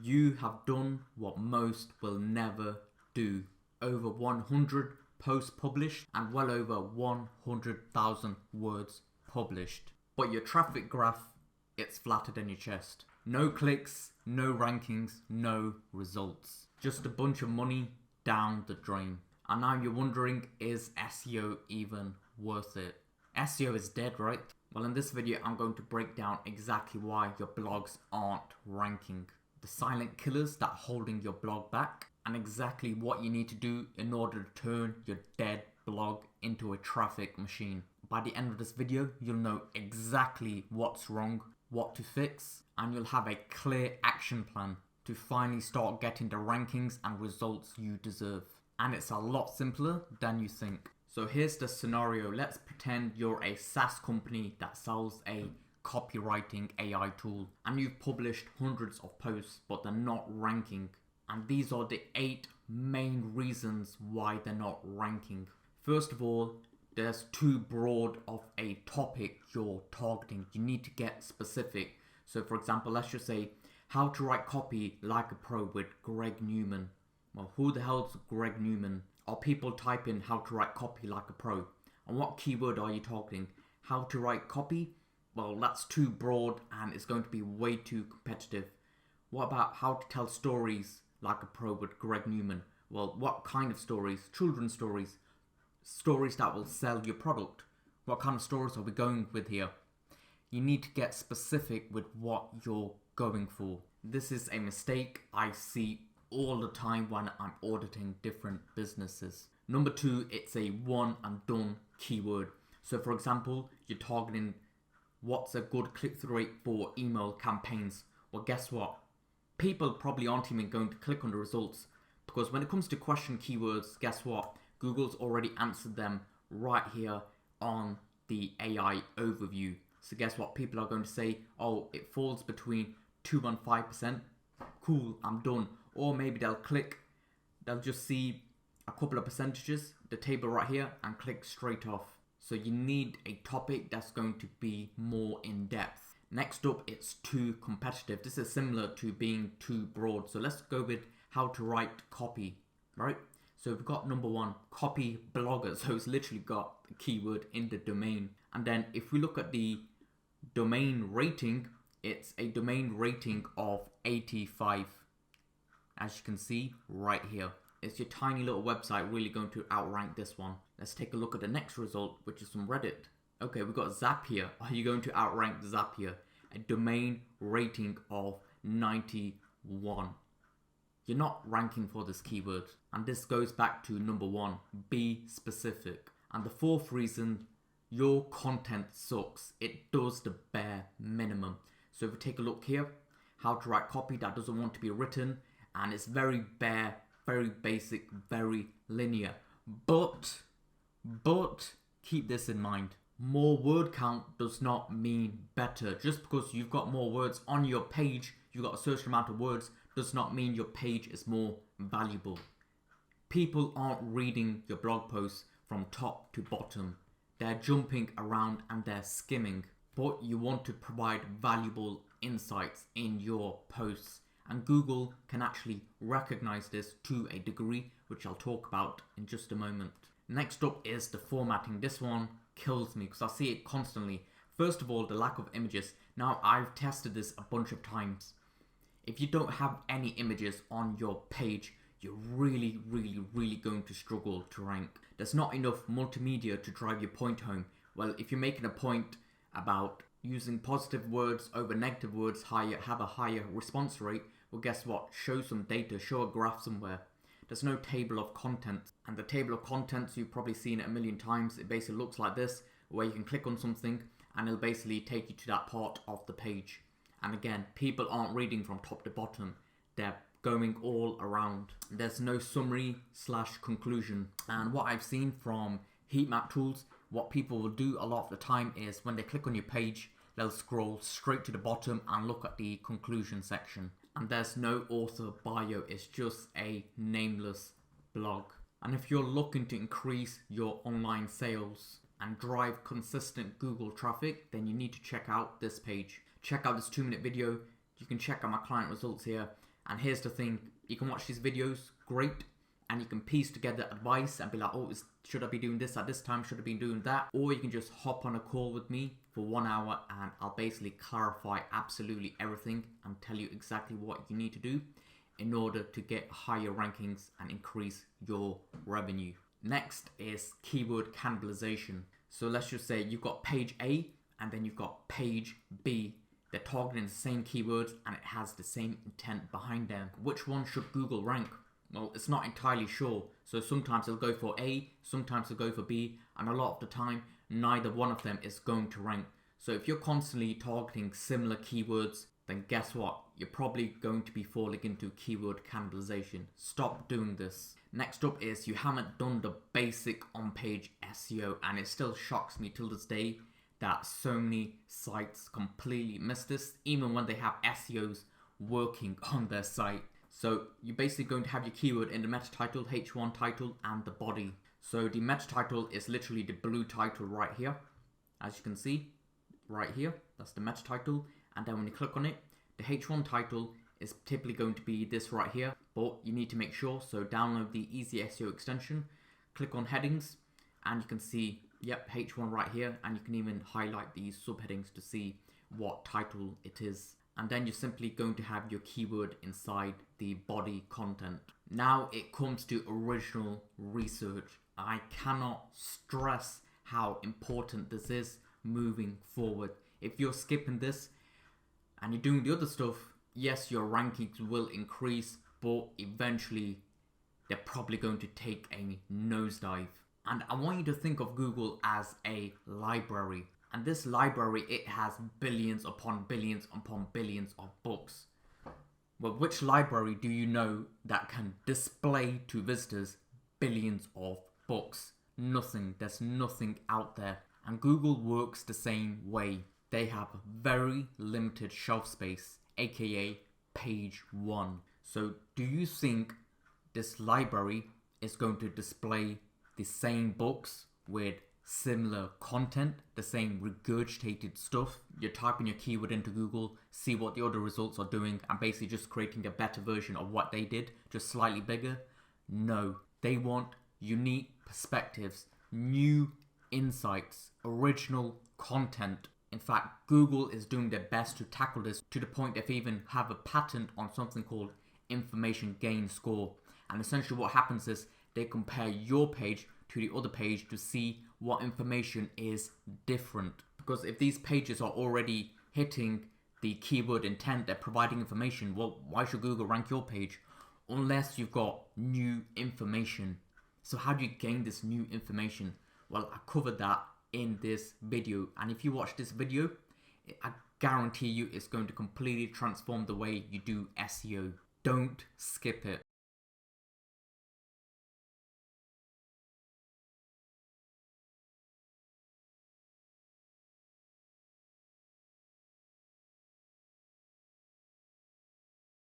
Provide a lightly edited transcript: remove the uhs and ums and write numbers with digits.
You have done what most will never do. Over 100 posts published and well over 100,000 words published. But your traffic graph, it's flatter than your chest. No clicks, no rankings, no results. Just a bunch of money down the drain. And now you're wondering, is SEO even worth it? SEO is dead, right? Well, in this video, I'm going to break down exactly why your blogs aren't ranking, the silent killers that are holding your blog back, and exactly what you need to do in order to turn your dead blog into a traffic machine. By the end of this video, you'll know exactly what's wrong, what to fix, and you'll have a clear action plan to finally start getting the rankings and results you deserve. And it's a lot simpler than you think. So here's the scenario. Let's pretend you're a SaaS company that sells a copywriting AI tool, and you've published hundreds of posts, but they're not ranking. And these are the 8 main reasons why they're not ranking. First of all, there's too broad of a topic you're targeting. You need to get specific. So for example, let's just say how to write copy like a pro with Greg Newman. Well, who the hell's Greg Newman? Or people type in how to write copy like a pro. And what keyword are you targeting? How to write copy? Well, that's too broad and it's going to be way too competitive. What about how to tell stories like a pro with Greg Newman? Well, what kind of stories? Children's stories. Stories that will sell your product. What kind of stories are we going with here? You need to get specific with what you're going for. This is a mistake I see all the time when I'm auditing different businesses. Number 2, it's a one and done keyword. So for example, you're targeting what's a good click-through rate for email campaigns. Well, guess what? People probably aren't even going to click on the results, because when it comes to question keywords, guess what? Google's already answered them right here on the AI overview. So guess what? People are going to say, oh, it falls between 2 and 5%. Cool, I'm done. Or maybe they'll just see a couple of percentages, the table right here, and click straight off. So you need a topic that's going to be more in depth. Next up, it's too competitive. This is similar to being too broad. So let's go with how to write copy, right? So we've got number 1, copy blogger. So it's literally got the keyword in the domain. And then if we look at the domain rating, it's a domain rating of 85. As you can see right here, it's your tiny little website really going to outrank this one. Let's take a look at the next result, which is from Reddit. Okay, we've got Zapier. Are you going to outrank Zapier? A domain rating of 91. You're not ranking for this keyword. And this goes back to number 1, be specific. And the 4th reason, your content sucks. It does the bare minimum. So if we take a look here, how to write copy that doesn't want to be written, and it's very bare, very basic, very linear. But keep this in mind. More word count does not mean better. Just because you've got more words on your page, you've got a certain amount of words, does not mean your page is more valuable. People aren't reading your blog posts from top to bottom. They're jumping around and they're skimming. But you want to provide valuable insights in your posts. And Google can actually recognize this to a degree, which I'll talk about in just a moment. Next up is the formatting. This one kills me because I see it constantly. First of all, the lack of images. Now, I've tested this a bunch of times. If you don't have any images on your page, you're really going to struggle to rank. There's not enough multimedia to drive your point home. Well, if you're making a point about using positive words over negative words, have a higher response rate, well, guess what? Show some data, show a graph somewhere. There's no table of contents. And the table of contents, you've probably seen it a million times. It basically looks like this, where you can click on something and it'll basically take you to that part of the page. And again, people aren't reading from top to bottom. They're going all around. There's no summary/conclusion. And what I've seen from heat map tools, what people will do a lot of the time is when they click on your page, they'll scroll straight to the bottom and look at the conclusion section. And there's no author bio, it's just a nameless blog. And if you're looking to increase your online sales and drive consistent Google traffic, then you need to check out this page. Check out this 2-minute video. You can check out my client results here. And here's the thing, you can watch these videos, great, and you can piece together advice and be like, oh, should I be doing this at this time? Should I be doing that? Or you can just hop on a call with me for 1 hour and I'll basically clarify absolutely everything and tell you exactly what you need to do in order to get higher rankings and increase your revenue. Next is keyword cannibalization. So let's just say you've got page A and then you've got page B. They're targeting the same keywords and it has the same intent behind them. Which one should Google rank? Well, it's not entirely sure. So sometimes it'll go for A, sometimes it'll go for B, and a lot of the time, neither one of them is going to rank. So if you're constantly targeting similar keywords, then guess what? You're probably going to be falling into keyword cannibalization. Stop doing this. Next up is you haven't done the basic on-page SEO, and it still shocks me till this day that so many sites completely miss this, even when they have SEOs working on their site. So you're basically going to have your keyword in the meta title, H1 title, and the body. So the meta title is literally the blue title right here. As you can see, right here, that's the meta title. And then when you click on it, the H1 title is typically going to be this right here, but you need to make sure, so download the Easy SEO extension, click on headings, and you can see, yep, H1 right here, and you can even highlight these subheadings to see what title it is. And then you're simply going to have your keyword inside the body content. Now it comes to original research. I cannot stress how important this is moving forward. If you're skipping this and you're doing the other stuff, yes, your rankings will increase, but eventually they're probably going to take a nosedive. And I want you to think of Google as a library. And this library, it has billions upon billions upon billions of books. Well, which library do you know that can display to visitors billions of books? Nothing. There's nothing out there. And Google works the same way. They have very limited shelf space, aka page 1. So do you think this library is going to display the same books with similar content, the same regurgitated stuff? You're typing your keyword into Google, see what the other results are doing, and basically just creating a better version of what they did, just slightly bigger? No, they want unique perspectives, new insights, original content. In fact, Google is doing their best to tackle this, to the point they've even have a patent on something called information gain score. And essentially what happens is they compare your page to the other page to see what information is different. Because if these pages are already hitting the keyword intent, they're providing information, well, why should Google rank your page? Unless you've got new information. So how do you gain this new information? Well, I covered that in this video, and if you watch this video, I guarantee you it's going to completely transform the way you do SEO. Don't skip it.